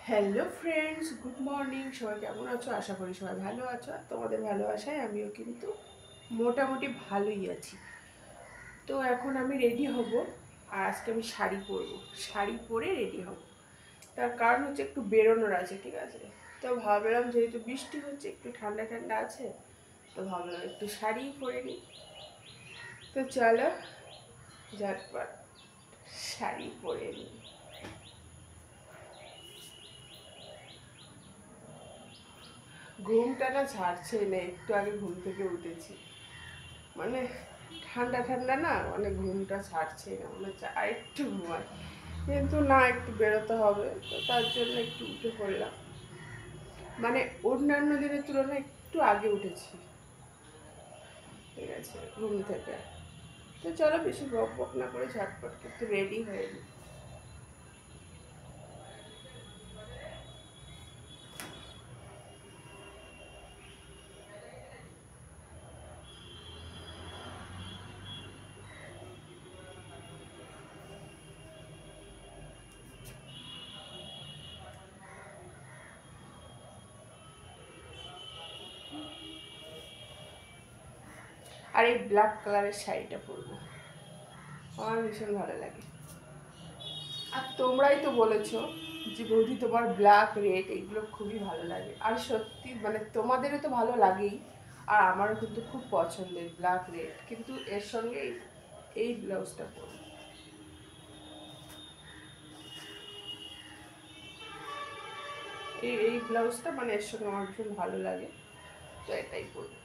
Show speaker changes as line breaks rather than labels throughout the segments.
Hello friends, good morning. সবাই কেমন আছো? আশা করি সবাই ভালো আছো। আর তোমাদের ভালোবাসায় আমিও কিন্তু মোটামুটি ভালোই আছি। তো এখন আমি রেডি হব, আর আজকে আমি শাড়ি পরবো। শাড়ি পরে রেডি হব, তার কারণ হচ্ছে একটু বেরোনোর আছে, ঠিক আছে? তো ভাবলাম যেহেতু বৃষ্টি হচ্ছে, একটু ঠান্ডা ঠান্ডা আছে, তো ভাবলাম একটু শাড়ি পরে নিই। তো চলো ঝটপট শাড়ি পরে নিই। ঘুমটা না ছাড়ছেই না, একটু আগে ঘুম থেকে উঠেছি। মানে ঠান্ডা ঠান্ডা না, মানে ঘুমটা ছাড়ছে না, মনে হচ্ছে আর একটু ঘুমাই, কিন্তু না, একটু বেরোতে হবে, তো তার জন্য একটু উঠে পড়লাম। মানে অন্যান্য দিনের তুলনায় একটু আগে উঠেছি, ঠিক আছে, ঘুম থেকে। তো চলো বেশি বক বক না করে ঝটপট কিন্তু রেডি হয়ে নিই। আর এই ব্ল্যাক কালারের শাড়িটা পরবো, আমার ভীষণ ভালো লাগে। আর তোমরাই তো বলেছো যে বৌদি তোমার ব্ল্যাক রেড এগুলো খুবই ভালো লাগে, আর সত্যি মানে তোমাদেরও তো ভালো লাগেই, আর আমারও কিন্তু খুব পছন্দের ব্ল্যাক রেড। কিন্তু এর সঙ্গে এই ব্লাউজটা পরবো। এই ব্লাউজটা মানে এর সঙ্গে আমার ভীষণ ভালো লাগে, তো এটাই পরবো।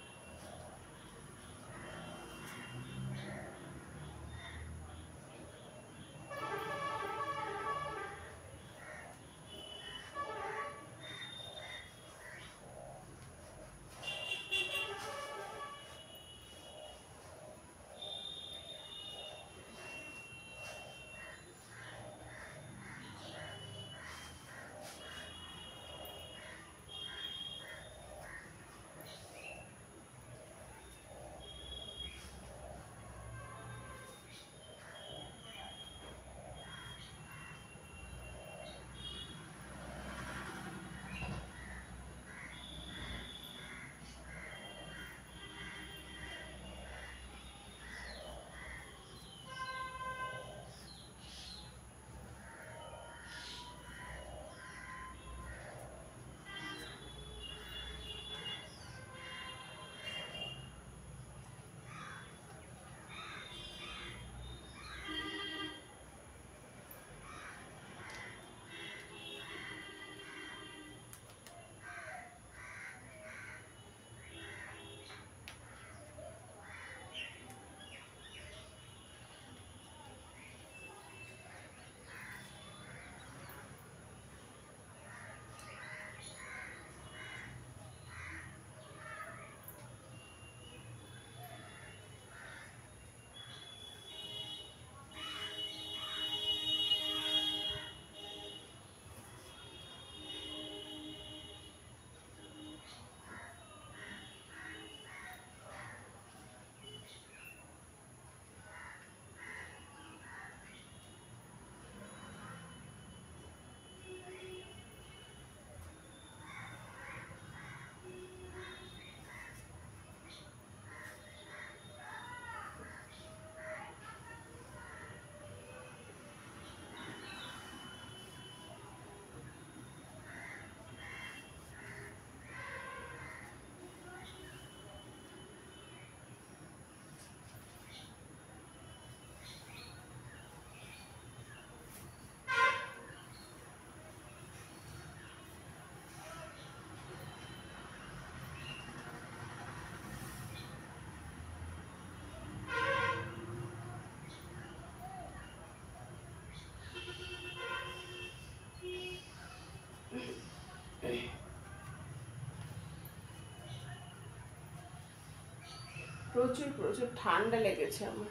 প্রচুর প্রচুর ঠান্ডা লেগেছে আমার।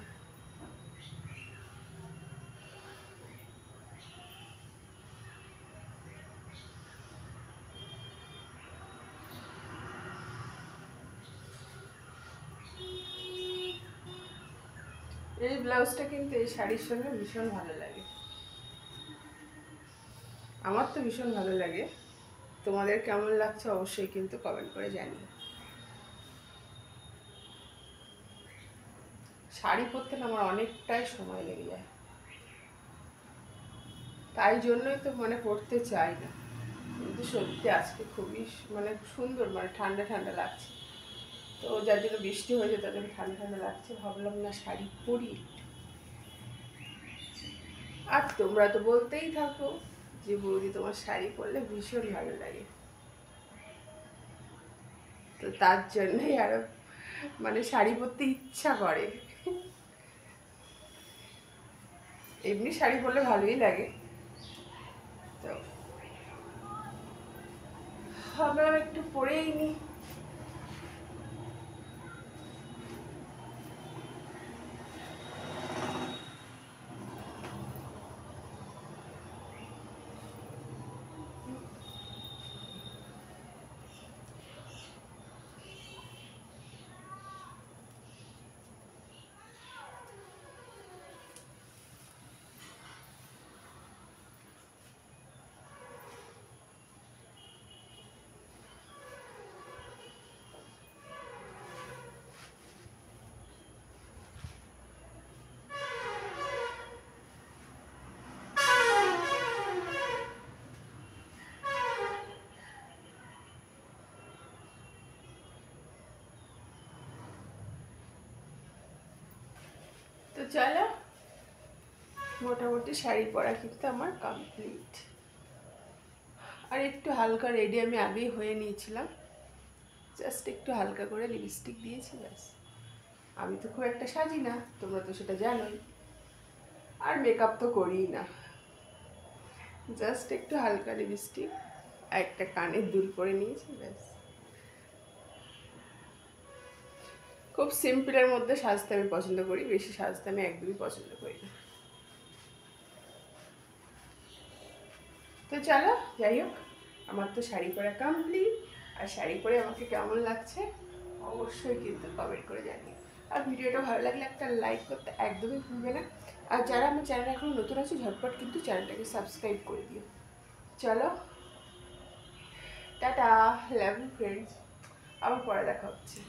এই ব্লাউজটা কিন্তু এই শাড়ির সঙ্গে ভীষণ ভালো লাগে। আমার তো ভীষণ ভালো লাগে। তোমাদের কেমন লাগছে অবশ্যই কিন্তু কমেন্ট করে জানিও। শাড়ি পরতে না আমার অনেকটাই সময় লেগে যায়, তাই জন্যই তো মানে পরতে চাই না। কিন্তু সত্যি আজকে খুবই মানে সুন্দর, মানে ঠান্ডা ঠান্ডা লাগছে। তো যার জন্য বৃষ্টি হয়েছে তার জন্য ঠান্ডা ঠান্ডা লাগছে, ভাবলাম না শাড়ি পরি। আর তোমরা তো বলতেই থাকো যে বৌদি তোমার শাড়ি পরলে ভীষণ ভালো লাগে, তো তার জন্যই আরো মানে শাড়ি পরতে ইচ্ছা করে। এমনি শাড়ি পরলে ভালোই লাগে, তো ভাবলাম একটু পরেই নি। তো চলো, মোটামুটি শাড়ি পরা কিন্তু আমার কমপ্লিট। আর একটু হালকা রেডি আমি আগেই হয়ে নিয়েছিলাম, জাস্ট একটু হালকা করে লিপস্টিক দিয়েছি ব্যাস। আমি তো খুব একটা সাজি না, তোমরা তো সেটা জানোই। আর মেকআপ তো করিই না, জাস্ট একটু হালকা লিপস্টিক আর একটা কানের দুল পরে নিয়েছি ব্যাস। খুব সিম্পলের মধ্যে সাজতে আমি পছন্দ করি, বেশি সাজতে আমি একদমই পছন্দ করি না। তো চলো, যাই হোক, আমার তো শাড়ি পরা কমপ্লিট। আর শাড়ি পরে আমাকে কেমন লাগছে অবশ্যই কিন্তু কমেন্ট করে জানিও। আর ভিডিওটা ভালো লাগলে একটা লাইক করতে একদমই ভুলবে না। আর যারা আমার চ্যানেল এখনো নতুন আছে ঝটপট কিন্তু চ্যানেলটাকে সাবস্ক্রাইব করে দিও। চলো, টাটা, লাভ ইউ ফ্রেন্ডস, আবার পরে দেখা হচ্ছে।